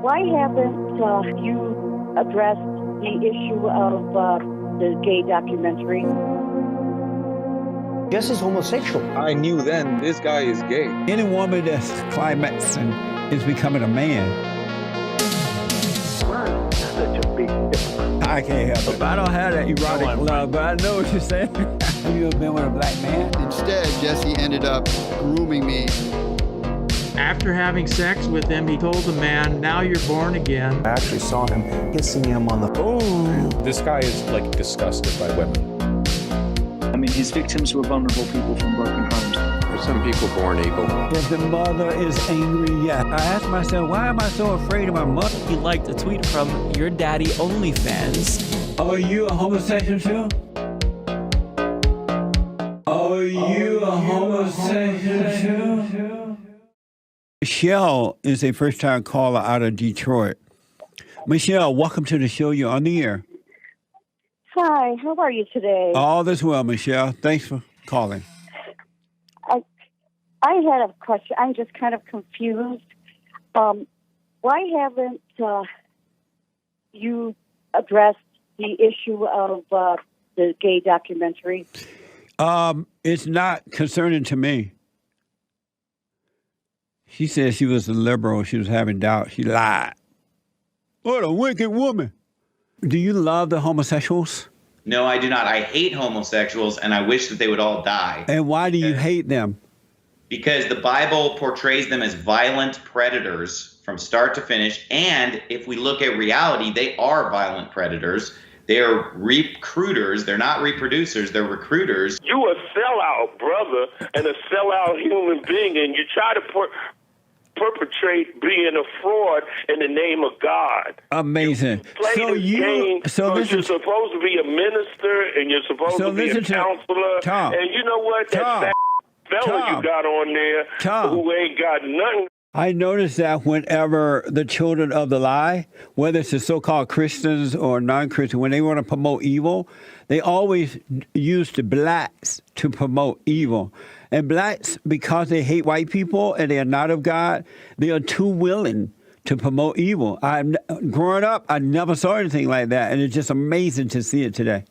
Why haven't you addressed the issue of the gay documentary? Jessie's homosexual. I knew then this guy is gay. Any woman that's climaxing is becoming a man. Why is such a big difference? I can't help it. I don't have that erotic love, but I know what you're saying. Have you ever been with a black man? Instead, Jessie ended up grooming me. After having sex with him, he told the man, "Now you're born again." I actually saw him kissing him on the phone. This guy is like disgusted by women. I mean, his victims were vulnerable people from broken homes. There's some people born evil. If the mother is angry, yeah. I asked myself, why am I so afraid of my mother? He liked a tweet from Your Daddy OnlyFans. Are you a homosexual too? Are you a homosexual too? Michelle is a first-time caller out of Detroit. Michelle, welcome to the show. You're on the air. Hi, how are you today? All this well, Michelle. Thanks for calling. I had a question. I'm just kind of confused. Why haven't you addressed the issue of the gay documentary? It's not concerning to me. She said she was a liberal. She was having doubts. She lied. What a wicked woman. Do you love the homosexuals? No, I do not. I hate homosexuals, and I wish that they would all die. And why do you hate them? Because the Bible portrays them as violent predators from start to finish. And if we look at reality, they are violent predators. They are recruiters. They're not reproducers. They're recruiters. You a sellout, brother, and a sellout human being, and you try to perpetrate being a fraud in the name of God. Amazing. You're supposed to be a minister, and you're supposed to be a counselor. Tom, and you know what? That fella you got on there who ain't got nothing. I noticed that whenever the children of the lie, whether it's the so-called Christians or non-Christians, when they want to promote evil, they always use the blacks to promote evil. And blacks, because they hate white people and they are not of God, they are too willing to promote evil. Growing up, I never saw anything like that, and it's just amazing to see it today.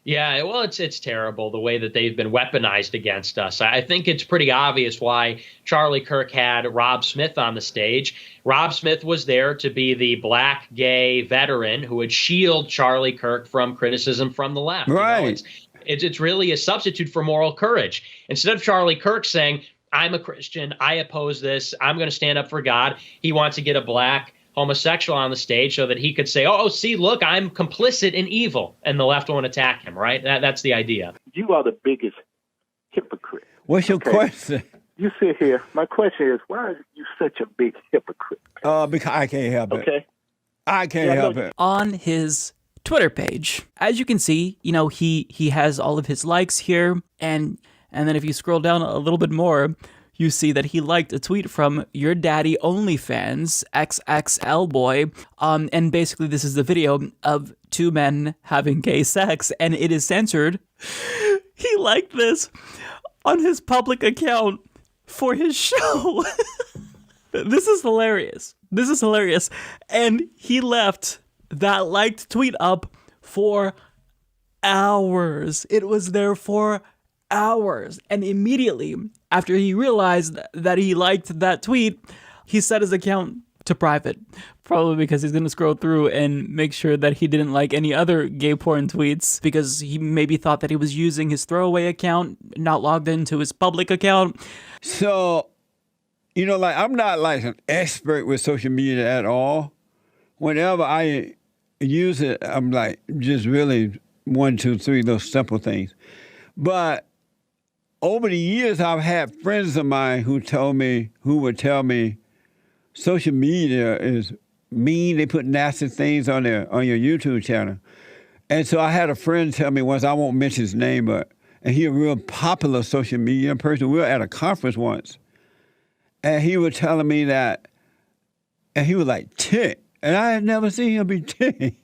Yeah, well, it's terrible the way that they've been weaponized against us. I think it's pretty obvious why Charlie Kirk had Rob Smith on the stage. Rob Smith was there to be the black gay veteran who would shield Charlie Kirk from criticism from the left. Right. You know, it's really a substitute for moral courage. Instead of Charlie Kirk saying, "I'm a Christian, I oppose this, I'm going to stand up for God," he wants to get a black homosexual on the stage so that he could say, "Oh, see, look, I'm complicit in evil," and the left won't attack him, right? That's the idea. You are the biggest hypocrite. What's your question? You sit here. My question is, why are you such a big hypocrite? Because I can't help it. Okay. I can't help it. On his Twitter page, as you can see, you know, he has all of his likes here, and then if you scroll down a little bit more, you see that he liked a tweet from Your Daddy OnlyFans, XXL boy, and basically this is the video of two men having gay sex, and it is censored. He liked this on his public account for his show. This is hilarious. This is hilarious. And he left that liked tweet up for hours. It was there for hours. And immediately after he realized that he liked that tweet, he set his account to private. Probably because he's going to scroll through and make sure that he didn't like any other gay porn tweets, because he maybe thought that he was using his throwaway account, not logged into his public account. So, you know, like, I'm not like an expert with social media at all. Whenever I use it, I'm like just really 1, 2, 3, those simple things. But over the years, I've had friends of mine who would tell me, social media is mean. They put nasty things on your YouTube channel. And so I had a friend tell me once, I won't mention his name, and he a real popular social media person. We were at a conference once, and he was telling me that, and he was like, tick. And I had never seen him be tick.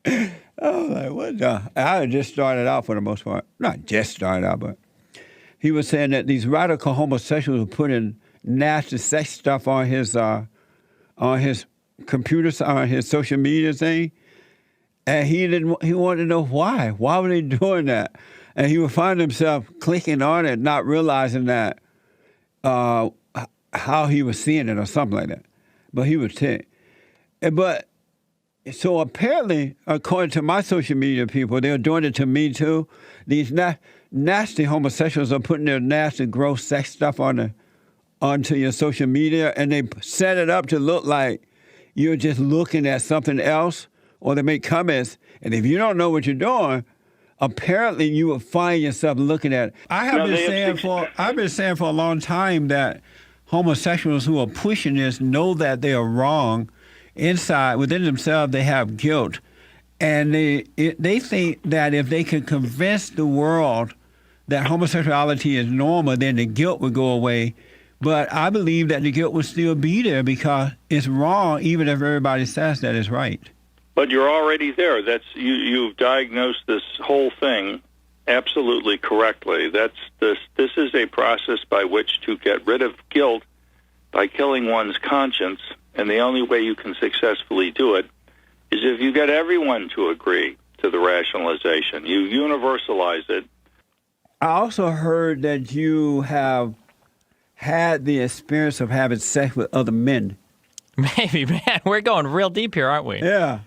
I was like, what the? I had just started out for the most part. Not just started out, but he was saying that these radical homosexuals were putting nasty sex stuff on his on his computer, on his social media thing, and he wanted to know why. Why were they doing that? And he would find himself clicking on it, not realizing that how he was seeing it or something like that. But he would say, but so apparently, according to my social media people, they're doing it to me too. These nasty homosexuals are putting their nasty, gross sex stuff onto your social media, and they set it up to look like you're just looking at something else, or they make comments. And if you don't know what you're doing, apparently you will find yourself looking at it. I've been saying for a long time that homosexuals who are pushing this know that they are wrong. Inside, within themselves, they have guilt. And they think that if they can convince the world that homosexuality is normal, then the guilt would go away. But I believe that the guilt will still be there because it's wrong, even if everybody says that it's right. But you're already there. You've diagnosed this whole thing absolutely correctly. This is a process by which to get rid of guilt by killing one's conscience, and the only way you can successfully do it is if you get everyone to agree to the rationalization. You universalize it. I also heard that you have had the experience of having sex with other men. Maybe, man. We're going real deep here, aren't we? Yeah.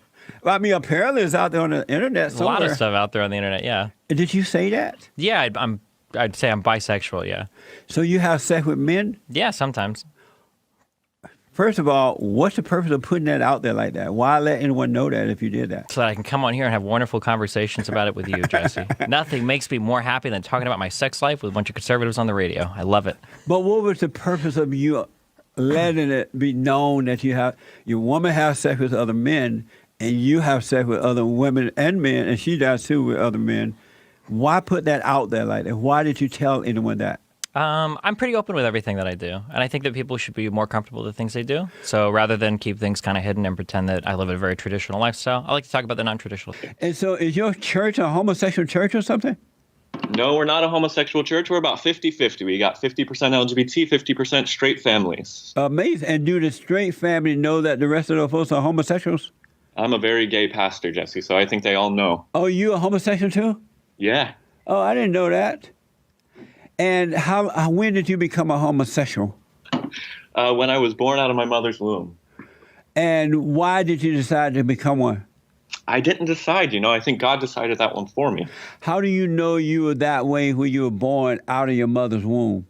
I mean, apparently it's out there on the internet somewhere. A lot of stuff out there on the internet, yeah. Did you say that? Yeah, I'd say I'm bisexual, yeah. So you have sex with men? Yeah, sometimes. First of all, what's the purpose of putting that out there like that? Why let anyone know that if you did that? So that I can come on here and have wonderful conversations about it with you, Jesse. Nothing makes me more happy than talking about my sex life with a bunch of conservatives on the radio. I love it. But what was the purpose of you letting it be known that your woman has sex with other men and you have sex with other women and men, and she does too with other men? Why put that out there like that? Why did you tell anyone that? I'm pretty open with everything that I do, and I think that people should be more comfortable with the things they do. So rather than keep things kind of hidden and pretend that I live a very traditional lifestyle, I like to talk about the non-traditional. And so is your church a homosexual church or something? No, we're not a homosexual church. We're about 50-50. We got 50% LGBT, 50% straight families. Amazing. And do the straight family know that the rest of those folks are homosexuals? I'm a very gay pastor, Jesse, so I think they all know. Oh, you a homosexual too? Yeah. Oh, I didn't know that. And when did you become a homosexual? When I was born out of my mother's womb. And why did you decide to become one? I didn't decide, I think God decided that one for me. How do you know you were that way when you were born out of your mother's womb?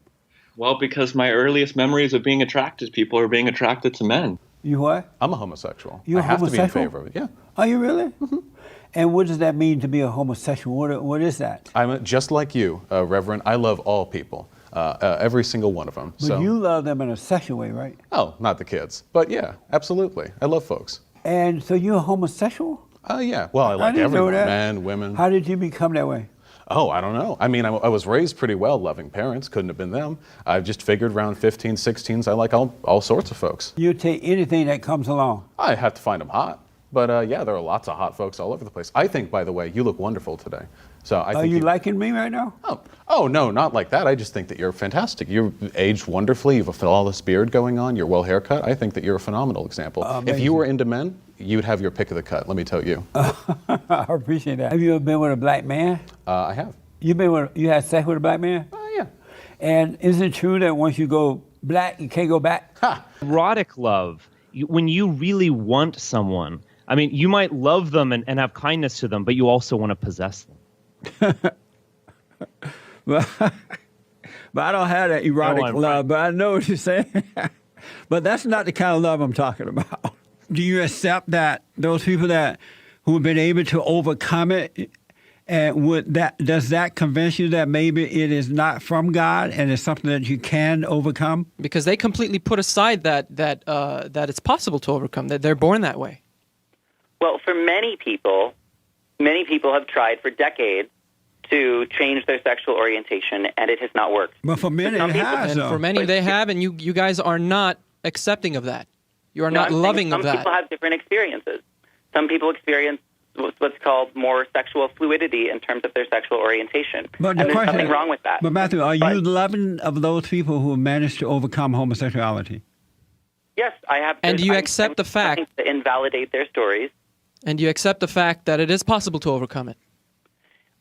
Well, because my earliest memories of being attracted to people are being attracted to men. You what? I'm a homosexual. You're I have homosexual? to be in favor of it, yeah. Are you really? Mm-hmm. And what does that mean to be a homosexual? What is that? I'm just like you, Reverend. I love all people, every single one of them. But you love them in a sexual way, right? Oh, not the kids. But yeah, absolutely. I love folks. And so you're a homosexual? Yeah. Well, I like everyone, men, women. How did you become that way? Oh, I don't know. I mean, I was raised pretty well, loving parents. Couldn't have been them. I've just figured around 15, 16s, I like all sorts of folks. You take anything that comes along? I have to find them hot. But yeah, there are lots of hot folks all over the place. I think, by the way, you look wonderful today. So I think Are you liking me right now? Oh, no, not like that. I just think that you're fantastic. You're aged wonderfully. You have a flawless beard going on. You're well haircut. I think that you're a phenomenal example. If you were into men, you'd have your pick of the cut, let me tell you. I appreciate that. Have you ever been with a black man? I have. You had sex with a black man? Yeah. And is it true that once you go black, you can't go back? Erotic love, when you really want someone, I mean, you might love them and have kindness to them, but you also want to possess them. But I don't have that erotic love, but I know what you're saying. But that's not the kind of love I'm talking about. Do you accept that those people who have been able to overcome it, and does that convince you that maybe it is not from God and it's something that you can overcome? Because they completely put aside that it's possible to overcome, that they're born that way. Well, for many people have tried for decades to change their sexual orientation, and it has not worked. But for many, it has. And for many, they have, and you guys are not accepting of that. You are not loving of that. Some people have different experiences. Some people experience what's called more sexual fluidity in terms of their sexual orientation. But and there's nothing wrong with that. But Matthew, are you loving of those people who have managed to overcome homosexuality? Yes, I have. And do you accept the fact to invalidate their stories? And do you accept the fact that it is possible to overcome it?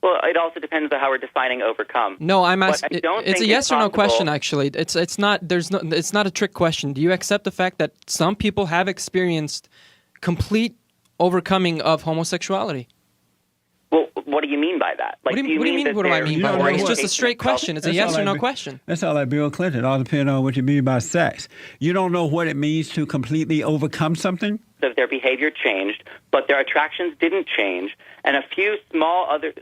Well, it also depends on how we're defining overcome. No, I'm But asking. I don't It's a think yes or no possible. question. Actually, it's not. It's not a trick question. Do you accept the fact that some people have experienced complete overcoming of homosexuality? Well, what do you mean by that? Like, What do you mean? What do I mean by that? It's just a straight question. It's a yes or no question. That's all like Bill Clinton. It all depends on what you mean by sex. You don't know what it means to completely overcome something? That their behavior changed, but their attractions didn't change, and a few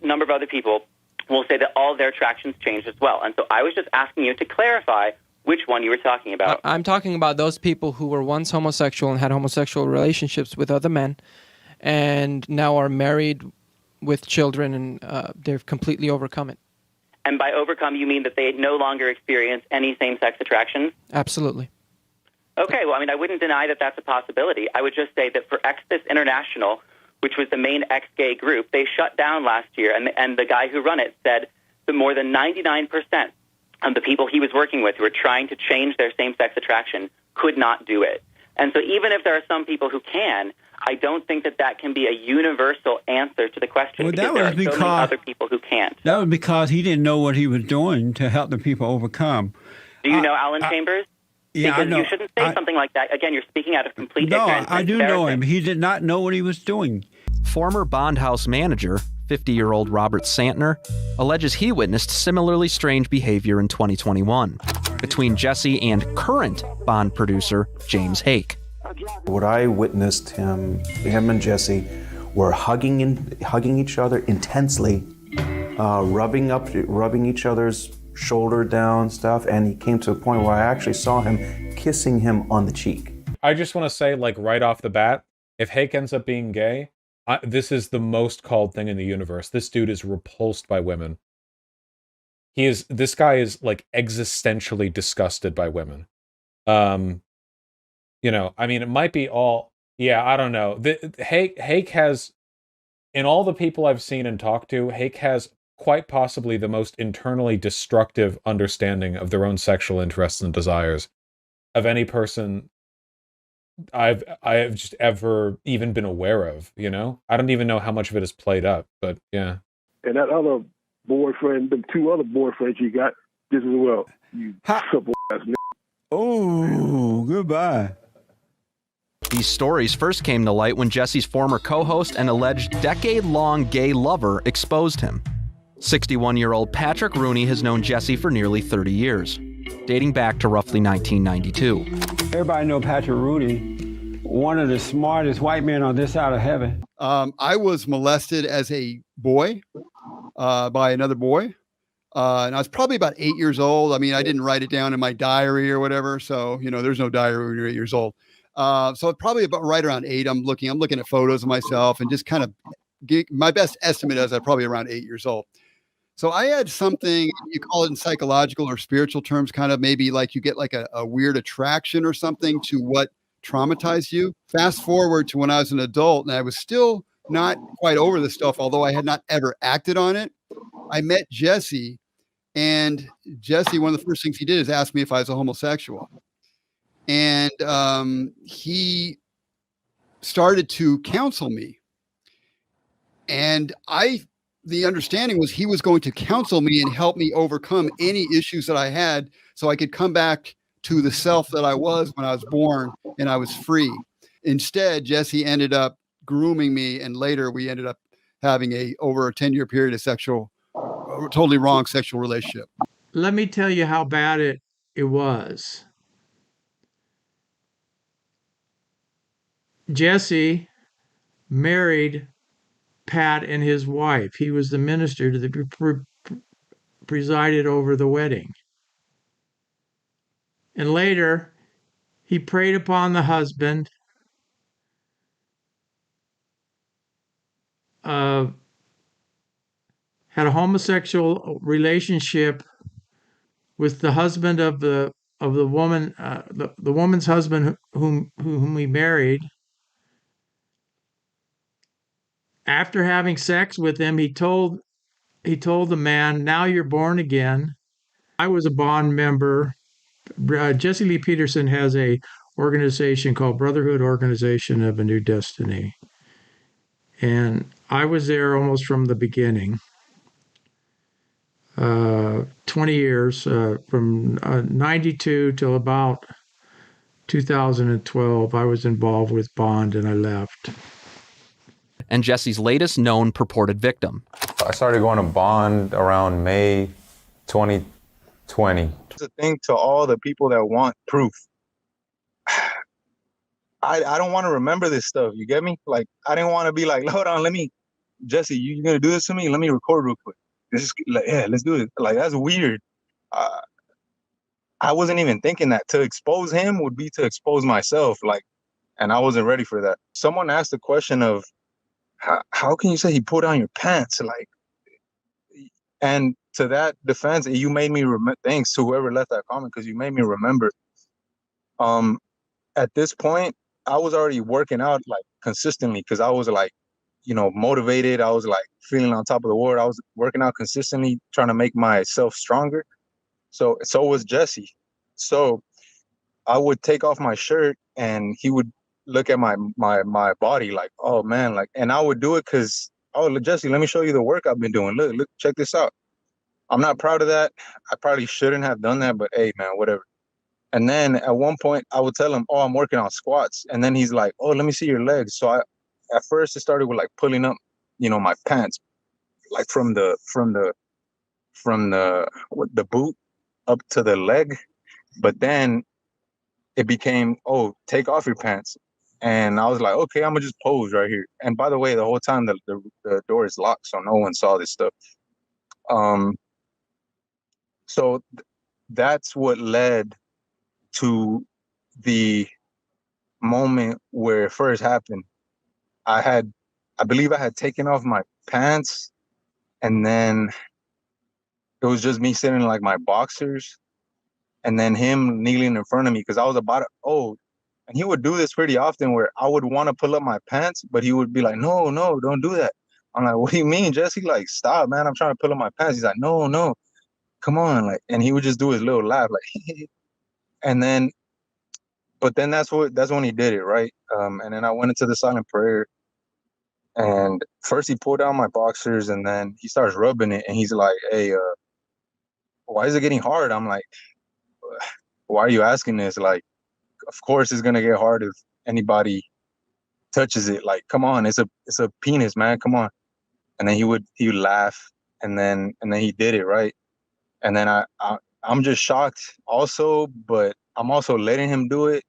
number of other people will say that all their attractions changed as well. And so I was just asking you to clarify which one you were talking about. I'm talking about those people who were once homosexual and had homosexual relationships with other men, and now are married with children, and they've completely overcome it. And by overcome, you mean that they no longer experience any same-sex attractions? Absolutely. Okay, well, I mean, I wouldn't deny that that's a possibility. I would just say that for Exodus International, which was the main ex-gay group, they shut down last year, and the guy who run it said that more than 99% of the people he was working with who were trying to change their same-sex attraction could not do it. And so even if there are some people who can, I don't think that that can be a universal answer to the question, Well, because that there was are so because- many other people who can't. That was because he didn't know what he was doing to help the people overcome. Do you know Alan Chambers? Yeah, Because I know. you shouldn't say something like that. Again, you're speaking out of complete No, ignorance. I It's do know embarrassing. him. He did not know what he was doing. Former bond house manager, 50-year-old Robert Santner, alleges he witnessed similarly strange behavior in 2021 between Jessie and current Bond producer James Hake. What I witnessed, him and Jessie were hugging each other intensely, rubbing each other's shoulder down stuff, and he came to a point where I actually saw him kissing him on the cheek. I just want to say, like, right off the bat, if Hake ends up being gay, this is the most called thing in the universe. This dude is repulsed by women. This guy is, like, existentially disgusted by women. You know, I mean, it might be all, yeah, I don't know. Hake has, in all the people I've seen and talked to, Hake has quite possibly the most internally destructive understanding of their own sexual interests and desires of any person I've just ever even been aware of, you know? I don't even know how much of it is played up, but yeah. And that other boyfriend, the two other boyfriends you got, just as well. You simple ass nigga. Oh, goodbye. These stories first came to light when Jessie's former co-host and alleged decade-long gay lover exposed him. 61-year-old Patrick Rooney has known Jessie for nearly 30 years, dating back to roughly 1992. Everybody know Patrick Rooney, one of the smartest white men on this side of heaven. I was molested as a boy by another boy. And I was probably about 8 years old. I mean, I didn't write it down in my diary or whatever. So, you know, there's no diary when you're 8 years old. So probably about right around 8, I'm looking at photos of myself and just kind of my best estimate is I'm probably around 8 years old. So I had something, you call it in psychological or spiritual terms, kind of maybe like you get like a weird attraction or something to what traumatized you. Fast forward to when I was an adult and I was still not quite over this stuff, although I had not ever acted on it. I met Jessie, and Jessie, one of the first things he did is ask me if I was a homosexual. And he started to counsel me. And the understanding was he was going to counsel me and help me overcome any issues that I had so I could come back to the self that I was when I was born and I was free. Instead, Jessie ended up grooming me, and later we ended up having over a 10-year period of totally wrong sexual relationship. Let me tell you how bad it was. Jessie married Pat and his wife. He was the minister that presided over the wedding. And later, he preyed upon the husband, had a homosexual relationship with the husband of the woman, the woman's husband whom he married. After having sex with him, he told the man, "Now you're born again." I was a bond member. Jessie Lee Peterson has a organization called Brotherhood Organization of a New Destiny. And I was there almost from the beginning. 20 years, from 92 till about 2012, I was involved with Bond and I left. And Jesse's latest known purported victim. I started going to Bond around May 2020. It's a thing to all the people that want proof. I don't want to remember this stuff. You get me? Like, I didn't want to be like, hold on, Jesse, you gonna do this to me? Let me record real quick. This is like, yeah, let's do it. Like, that's weird. I wasn't even thinking that to expose him would be to expose myself. Like, and I wasn't ready for that. Someone asked the question of, how can you say he pulled down your pants? Like, and to that defense, you made me remember. Thanks to whoever left that comment, because you made me remember. At this point, I was already working out like consistently because I was like, motivated. I was like feeling on top of the world. I was working out consistently, trying to make myself stronger. So was Jesse. So I would take off my shirt and he would look at my body like, oh man, like, and I would do it because, oh, Jesse, let me show you the work I've been doing. Look, check this out. I'm not proud of that. I probably shouldn't have done that, but hey, man, whatever. And then at one point I would tell him, oh, I'm working on squats. And then he's like, oh, let me see your legs. So at first it started with like pulling up, my pants, like from the boot up to the leg. But then it became, oh, take off your pants. And I was like, okay, I'm gonna just pose right here. And by the way, the whole time the door is locked, so no one saw this stuff. So that's what led to the moment where it first happened. I believe I had taken off my pants, and then it was just me sitting in like my boxers, and then him kneeling in front of me because I was about to, and he would do this pretty often where I would want to pull up my pants, but he would be like, no, don't do that. I'm like, what do you mean, Jesse? Like, stop, man. I'm trying to pull up my pants. He's like, no, come on. Like, and he would just do his little laugh, like, and then, but then that's when he did it, right? And then I went into the silent prayer, and first he pulled down my boxers, and then he starts rubbing it, and he's like, hey, why is it getting hard? I'm like, why are you asking this? Like, of course it's gonna get hard if anybody touches it. Like, come on, it's a penis, man. Come on. And then he would laugh, and then he did it, right? And then I'm just shocked also, but I'm also letting him do it,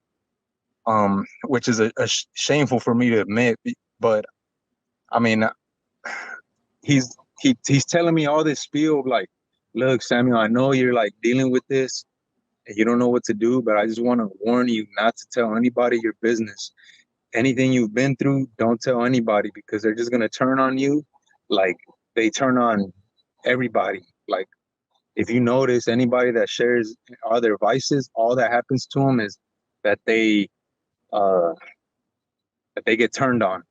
which is a shameful for me to admit. But I mean, he's telling me all this spiel of like, look, Samuel, I know you're like dealing with this and you don't know what to do, but I just want to warn you not to tell anybody your business. Anything you've been through, don't tell anybody, because they're just going to turn on you like they turn on everybody. Like, if you notice, anybody that shares all their vices, all that happens to them is that they get turned on,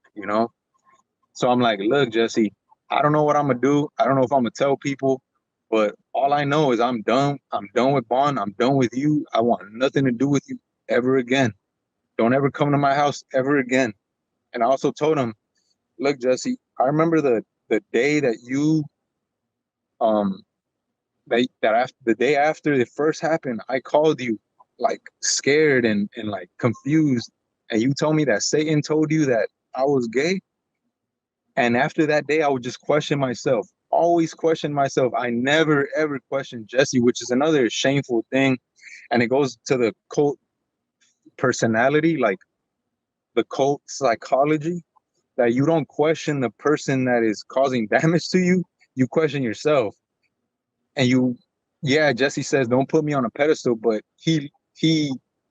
So I'm like, look, Jesse, I don't know what I'm going to do. I don't know if I'm going to tell people, but all I know is I'm done. I'm done with Bond. I'm done with you. I want nothing to do with you ever again. Don't ever come to my house ever again. And I also told him, look, Jesse, I remember the day that you, the day after it first happened, I called you like scared and like confused. And you told me that Satan told you that I was gay. And after that day, I would just question myself, always question myself. I never, ever questioned Jesse, which is another shameful thing. And it goes to the cult personality, like the cult psychology, that you don't question the person that is causing damage to you. You question yourself. And Jesse says, don't put me on a pedestal, but he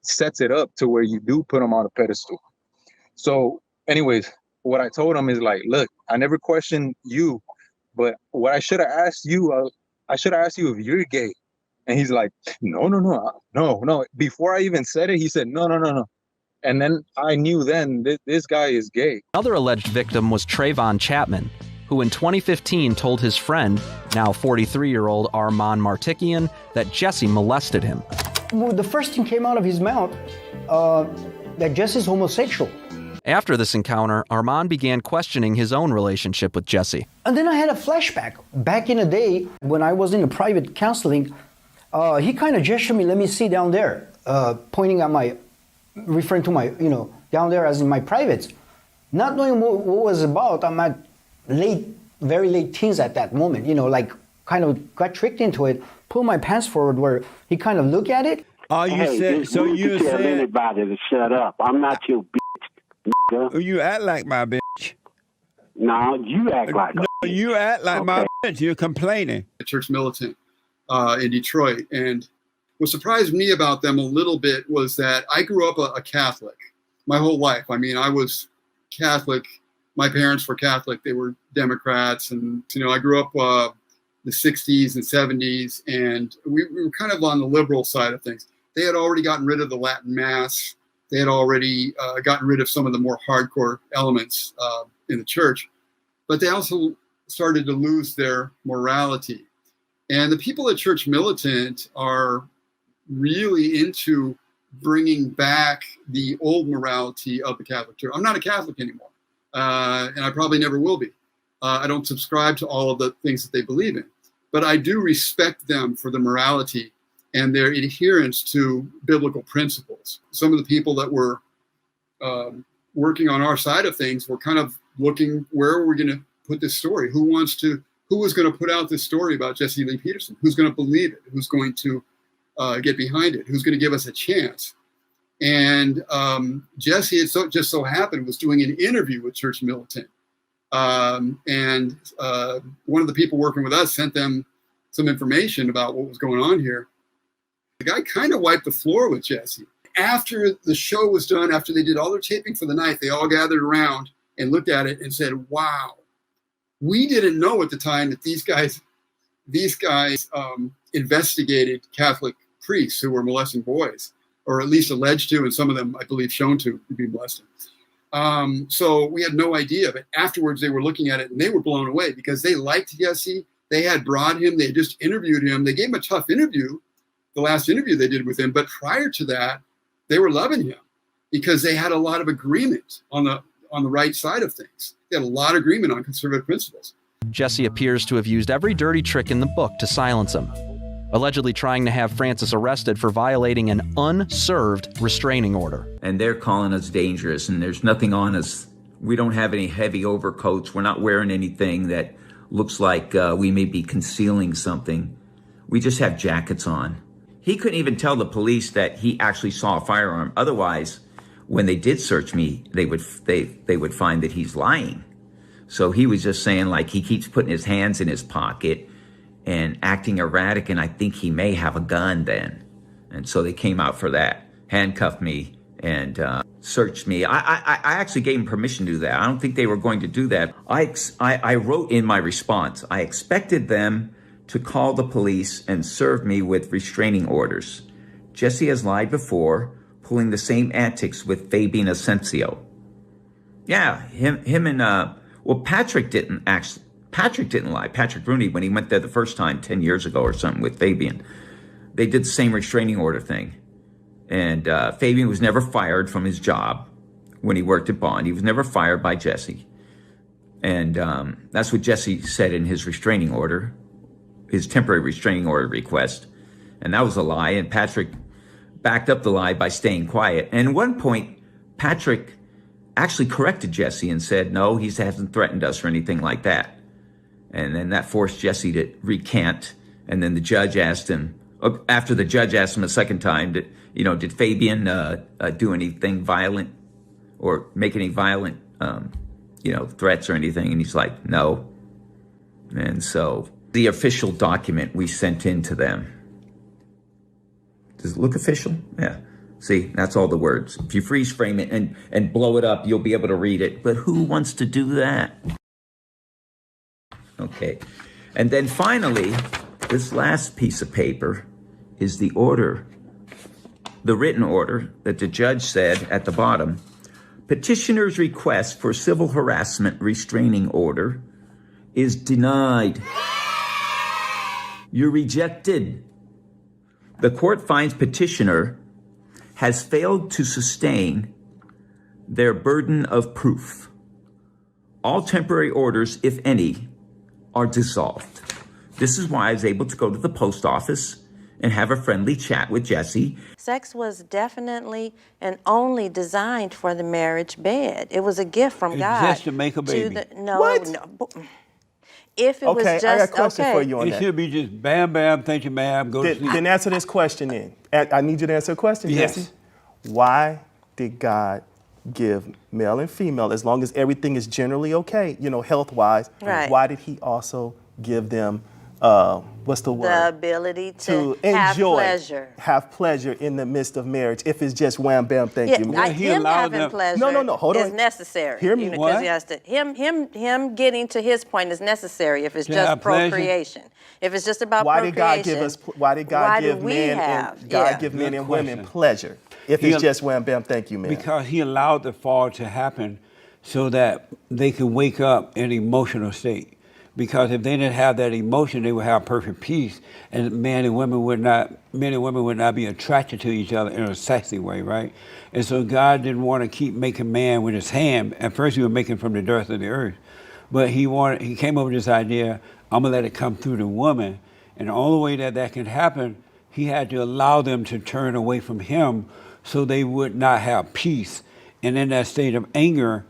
sets it up to where you do put him on a pedestal. So anyways, what I told him is like, look, I never questioned you, but what I should have asked you, I should have asked you if you're gay. And he's like, no. Before I even said it, he said, no. And then I knew then this guy is gay. Another alleged victim was Trayvon Chapman, who in 2015 told his friend, now 43-year-old Armand Martikian, that Jesse molested him. Well, the first thing came out of his mouth, that Jesse's homosexual. After this encounter, Armand began questioning his own relationship with Jesse. And then I had a flashback. Back in the day, when I was in a private counseling, he kind of gestured me, let me see down there, pointing at referring to my, down there as in my privates. Not knowing what was about, I'm at very late teens at that moment, kind of got tricked into it, pulled my pants forward where he kind of looked at it. Oh, you tell anybody to shut up. I'm not your bitch. You act like my bitch. No, you act like no, you act like my bitch. You're complaining. Church Militant in Detroit. And what surprised me about them a little bit was that I grew up a Catholic my whole life. I mean, I was Catholic. My parents were Catholic. They were Democrats. And, I grew up the 60s and 70s, and we were kind of on the liberal side of things. They had already gotten rid of the Latin Mass. They had already gotten rid of some of the more hardcore elements in the church, but they also started to lose their morality. And the people at Church Militant are really into bringing back the old morality of the Catholic Church. I'm not a Catholic anymore, and I probably never will be. I don't subscribe to all of the things that they believe in, but I do respect them for the morality and their adherence to biblical principles. Some of the people that were working on our side of things were kind of looking, where are we going to put this story? Who was going to put out this story about Jessie Lee Peterson? Who's going to believe it? Who's going to get behind it? Who's going to give us a chance? And Jessie, it just so happened, was doing an interview with Church Militant. And one of the people working with us sent them some information about what was going on here. The guy kind of wiped the floor with Jessie. After the show was done, after they did all their taping for the night, they all gathered around and looked at it and said, wow, we didn't know at the time that these guys investigated Catholic priests who were molesting boys, or at least alleged to, and some of them, I believe, shown to be molested. So we had no idea, but afterwards they were looking at it and they were blown away because they liked Jesse. They had brought him, they had just interviewed him. They gave him a tough interview, the last interview they did with him. But prior to that, they were loving him because they had a lot of agreement on the right side of things. They had a lot of agreement on conservative principles. Jesse appears to have used every dirty trick in the book to silence him, allegedly trying to have Francis arrested for violating an unserved restraining order. And they're calling us dangerous, and there's nothing on us. We don't have any heavy overcoats. We're not wearing anything that looks like we may be concealing something. We just have jackets on. He couldn't even tell the police that he actually saw a firearm. Otherwise, when they did search me, they would find that he's lying. So he was just saying, like, he keeps putting his hands in his pocket and acting erratic, and I think he may have a gun then. And so they came out for that, handcuffed me and searched me. I actually gave them permission to do that. I don't think they were going to do that. I wrote in my response, I expected them to call the police and serve me with restraining orders. Jesse has lied before, pulling the same antics with Fabian Asensio. Yeah, him and, well, Patrick didn't lie. Patrick Rooney, when he went there the first time 10 years ago or something with Fabian, they did the same restraining order thing. And Fabian was never fired from his job when he worked at Bond. He was never fired by Jesse. And that's what Jesse said in his restraining order, his temporary restraining order request. And that was a lie. And Patrick backed up the lie by staying quiet. And at one point, Patrick actually corrected Jesse and said, no, he hasn't threatened us or anything like that. And then that forced Jesse to recant. And then the judge asked him, after the judge asked him a second time, did Fabian do anything violent or make any violent, threats or anything? And he's like, no. And so the official document we sent in to them, does it look official? Yeah. See, that's all the words. If you freeze frame it and blow it up, you'll be able to read it. But who wants to do that? Okay. And then finally, this last piece of paper is the order, the written order that the judge said at the bottom, petitioner's request for civil harassment restraining order is denied. You're rejected. The court finds petitioner has failed to sustain their burden of proof. All temporary orders, if any, are dissolved. This is why I was able to go to the post office and have a friendly chat with Jessie. Sex was definitely and only designed for the marriage bed. It was a gift from God. Just to make a baby. No. If it was just, I got a question for you on it that. It should be just bam, bam, thank you, ma'am, go to sleep. Then answer this question then. I need you to answer a question, Yes. Jesse. Why did God give male and female, as long as everything is generally okay, health-wise, right, why did he also give them, what's the word? The ability to have pleasure. Have pleasure in the midst of marriage. If it's just wham, bam, thank you. Him having pleasure hold on. is necessary. Hear me. Because he has to, him getting to his point is necessary if it's just procreation. If it's just about procreation. Why did God give men and women pleasure? If it's just wham, bam, thank you, man. Because he allowed the fall to happen so that they could wake up in an emotional state. Because if they didn't have that emotion, they would have perfect peace, and men and women would not be attracted to each other in a sexy way, right? And so God didn't want to keep making man with his hand. At first, he was making from the dirt of the earth, but he came up with this idea: I'm gonna let it come through the woman, and the only way that can happen, he had to allow them to turn away from him, so they would not have peace. And in that state of anger,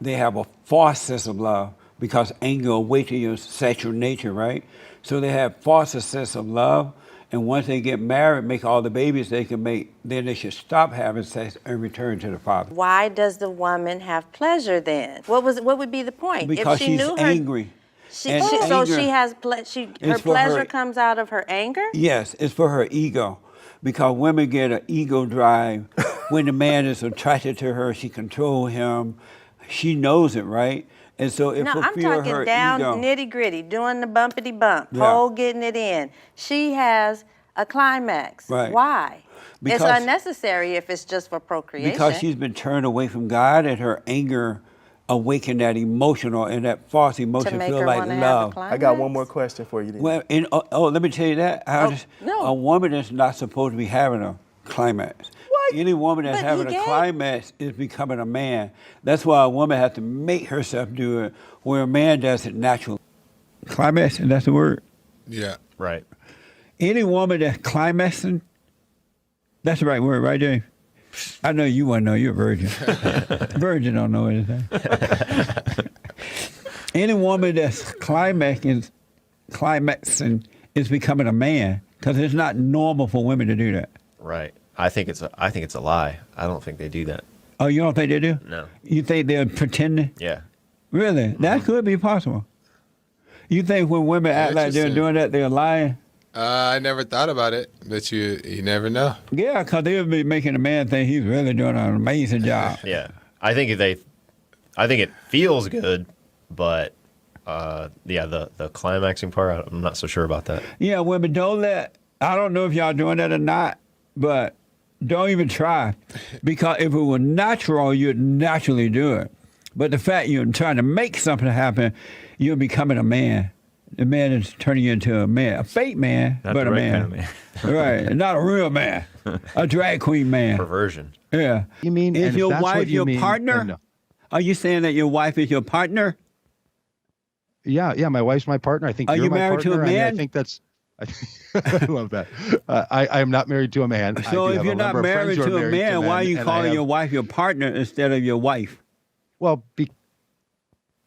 they have a false sense of love. Because anger awakens your sexual nature, right? So they have false sense of love, and once they get married, make all the babies they can make, then they should stop having sex and return to the father. Why does the woman have pleasure then? What would be the point? Because if she she's knew her, angry. So she has her pleasure comes out of her anger? Yes, it's for her ego. Because women get an ego drive. When the man is attracted to her, she controls him. She knows it, right? And so it I'm fulfills talking her down ego. nitty gritty, doing the bumpity bump, pole getting it in. She has a climax. Right. Why? Because, it's unnecessary if it's just for procreation. Because she's been turned away from God, and her anger awakened that emotional and that false emotion feel like love. I got one more question for you then. Well, let me tell you that. A woman is not supposed to be having a climax. Any woman that's having a climax is becoming a man. That's why a woman has to make herself do it, where a man does it naturally. Climax, and that's the word. Yeah. Right. Any woman that's climaxing, that's the right word, right, Dave? I know you want to know. You're a virgin. Virgin don't know anything. Any woman that's climaxing is becoming a man, because it's not normal for women to do that. Right. I think it's a lie. I don't think they do that. Oh, you don't think they do? No. You think they're pretending? Yeah. Really? That could be possible. You think when women act like they're doing that, they're lying? I never thought about it, but you never know. Yeah, because they'll be making a man think he's really doing an amazing job. Yeah. I think it feels good, but the climaxing part, I'm not so sure about that. Yeah, women, I don't know if y'all doing that or not, but don't even try, because if it were natural, you'd naturally do it. But the fact you're trying to make something happen, you're becoming a man. The man is turning you into a man, a fake man, Not but the a right man. kind of man. Right, not a real man, a drag queen man. Perversion. Yeah. You mean, is and your if that's wife what you your mean, partner? then no. Are you saying that your wife is your partner? Yeah, my wife's my partner. I think Are you're you my married partner. to a man? I think that's. I love that. I am not married to a man. So if you're not married to a man, why are you calling your wife your partner instead of your wife? Well,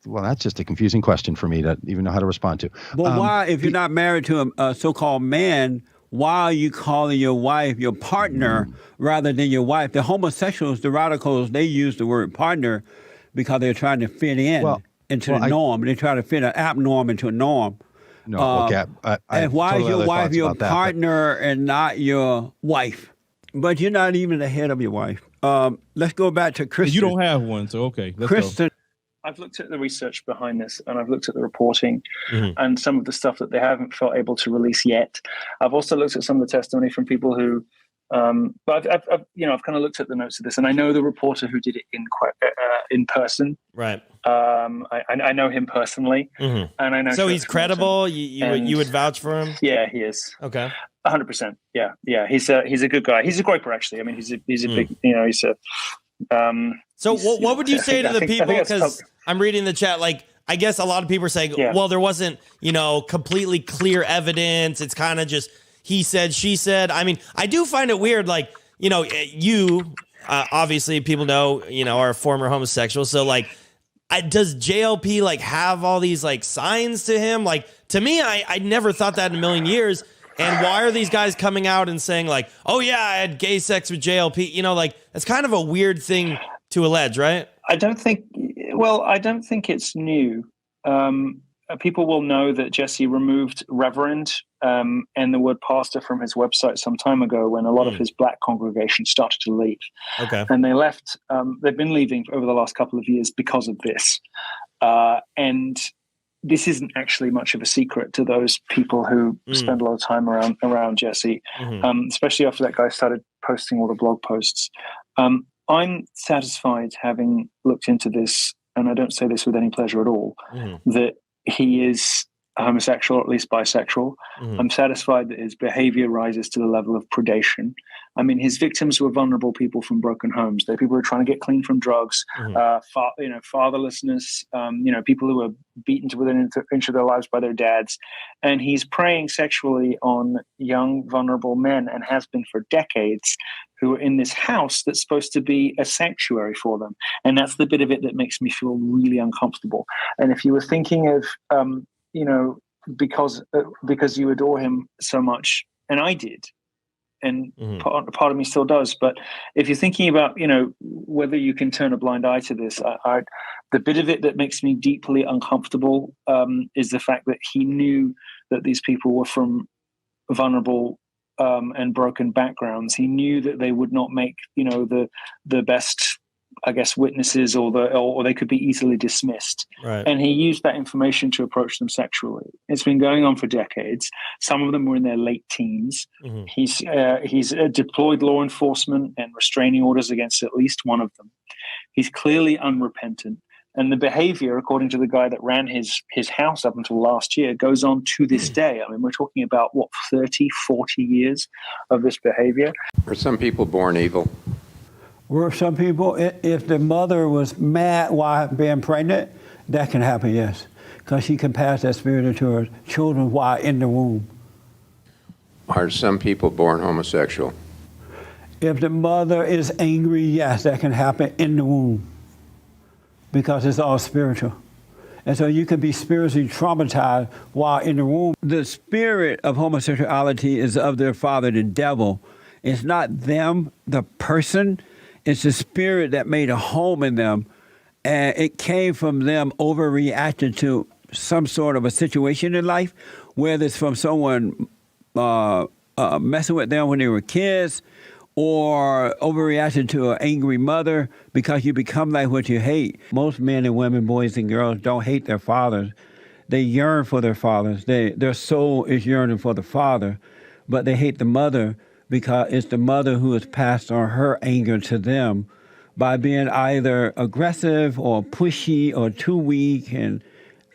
that's just a confusing question for me to even know how to respond to. But why, if you're not married to a so-called man, why are you calling your wife your partner rather than your wife? The homosexuals, the radicals, they use the word partner because they're trying to fit in into the norm. They're trying to fit an abnorm into a norm. No, okay. And why totally is your other wife thoughts your about that, partner and not your wife? But you're not even the head of your wife. Let's go back to Kristen. You don't have one, so okay. Let's Kristen. go. I've looked at the research behind this, and I've looked at the reporting and some of the stuff that they haven't felt able to release yet. I've also looked at some of the testimony from people who, but I've kind of looked at the notes of this, and I know the reporter who did it in person. Right. I know him personally, and I know. So he's credible. You would vouch for him. Yeah, he is. Okay. 100%. Yeah. He's a good guy. He's a groper, actually. I mean, he's a big, he's a. So what would you say to the people? Because I'm reading the chat, like, I guess a lot of people are saying, well, there wasn't, completely clear evidence. It's kind of just he said, she said. I mean, I do find it weird, like, you, obviously people know, are a former homosexual. So, like, does JLP, like, have all these, like, signs to him? Like, to me, I never thought that in a million years. And why are these guys coming out and saying, like, oh, yeah, I had gay sex with JLP? Like, that's kind of a weird thing to allege, right? I don't think it's new. People will know that Jesse removed Reverend and the word pastor from his website some time ago when a lot of his black congregation started to leave. Okay. And they left. They've been leaving over the last couple of years because of this. And this isn't actually much of a secret to those people who spend a lot of time around Jesse, especially after that guy started posting all the blog posts. I'm satisfied, having looked into this, and I don't say this with any pleasure at all, that he is homosexual, or at least bisexual. I'm satisfied that his behavior rises to the level of predation. I mean, his victims were vulnerable people from broken homes. They're people who are trying to get clean from drugs, fatherlessness, people who were beaten to within an inch of their lives by their dads. And he's preying sexually on young, vulnerable men, and has been for decades, who are in this house that's supposed to be a sanctuary for them. And that's the bit of it that makes me feel really uncomfortable. And if you were thinking of, because you adore him so much, and I did, and part of me still does. But if you're thinking about, whether you can turn a blind eye to this, the bit of it that makes me deeply uncomfortable is the fact that he knew that these people were from vulnerable and broken backgrounds. He knew that they would not make, the best, I guess, witnesses, or they could be easily dismissed. Right. And he used that information to approach them sexually. It's been going on for decades. Some of them were in their late teens. He's deployed law enforcement and restraining orders against at least one of them. He's clearly unrepentant. And the behavior, according to the guy that ran his house up until last year, goes on to this day. I mean, we're talking about, 30, 40 years of this behavior. Are some people born evil? Were some people, if the mother was mad while being pregnant, that can happen, yes. Because she can pass that spirit into her children while in the womb. Are some people born homosexual? If the mother is angry, yes, that can happen in the womb. Because it's all spiritual. And so you can be spiritually traumatized while in the womb. The spirit of homosexuality is of their father, the devil. It's not them, the person. It's the spirit that made a home in them. And it came from them overreacting to some sort of a situation in life, whether it's from someone messing with them when they were kids, or overreacting to an angry mother, because you become like what you hate. Most men and women, boys and girls, don't hate their fathers. They yearn for their fathers. Their soul is yearning for the father, but they hate the mother because it's the mother who has passed on her anger to them by being either aggressive or pushy or too weak and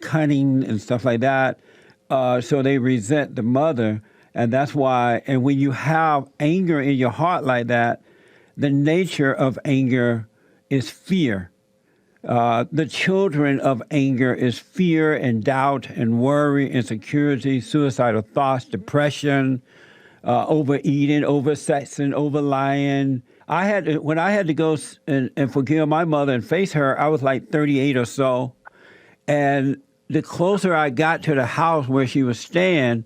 cunning and stuff like that. So they resent the mother. And that's why, and when you have anger in your heart like that, the nature of anger is fear. The children of anger is fear and doubt and worry, insecurity, suicidal thoughts, depression, overeating, oversexing, overlying. When I had to go and forgive my mother and face her, I was like 38 or so. And the closer I got to the house where she was staying,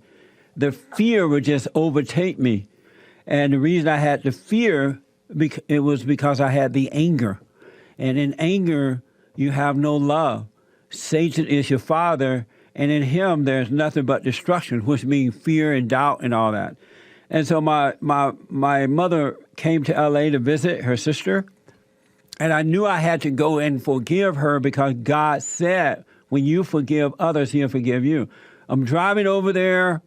the fear would just overtake me. And the reason I had the fear, it was because I had the anger. And in anger, you have no love. Satan is your father, and in him there's nothing but destruction, which means fear and doubt and all that. And so my mother came to L.A. to visit her sister, and I knew I had to go and forgive her because God said, when you forgive others, he'll forgive you. I'm driving over there.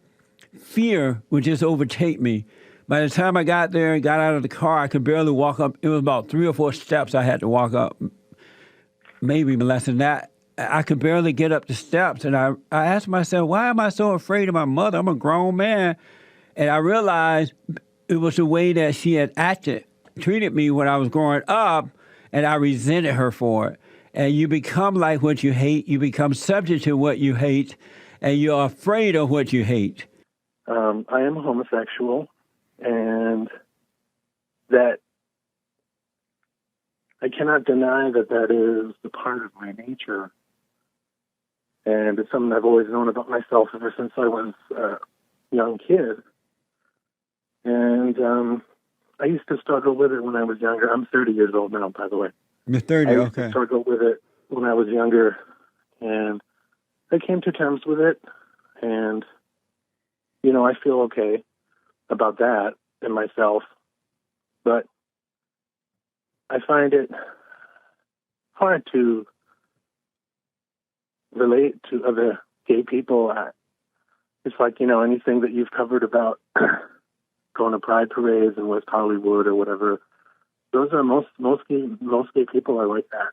Fear would just overtake me. By the time I got there and got out of the car, I could barely walk up. It was about 3 or 4 steps I had to walk up, maybe less than that. I could barely get up the steps. And I asked myself, why am I so afraid of my mother? I'm a grown man. And I realized it was the way that she had treated me when I was growing up, and I resented her for it. And you become like what you hate. You become subject to what you hate, and you're afraid of what you hate. I am a homosexual, and that I cannot deny that is a part of my nature. And it's something I've always known about myself ever since I was a young kid. And I used to struggle with it when I was younger. I'm 30 years old now, by the way. You're 30, I used okay. to struggle with it when I was younger, and I came to terms with it. And, you know, I feel okay about that in myself. But I find it hard to relate to other gay people. It's like, you know, anything that you've covered about going to pride parades in West Hollywood or whatever, those are most gay people are like that.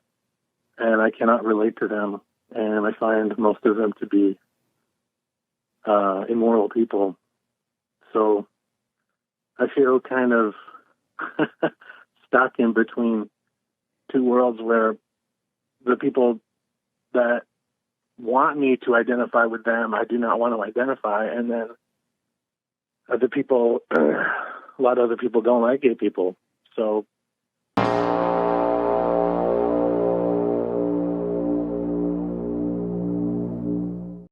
And I cannot relate to them. And I find most of them to be immoral people. So I feel kind of stuck in between two worlds where the people that want me to identify with them, I do not want to identify, and then other people, a lot of other people don't like gay people. So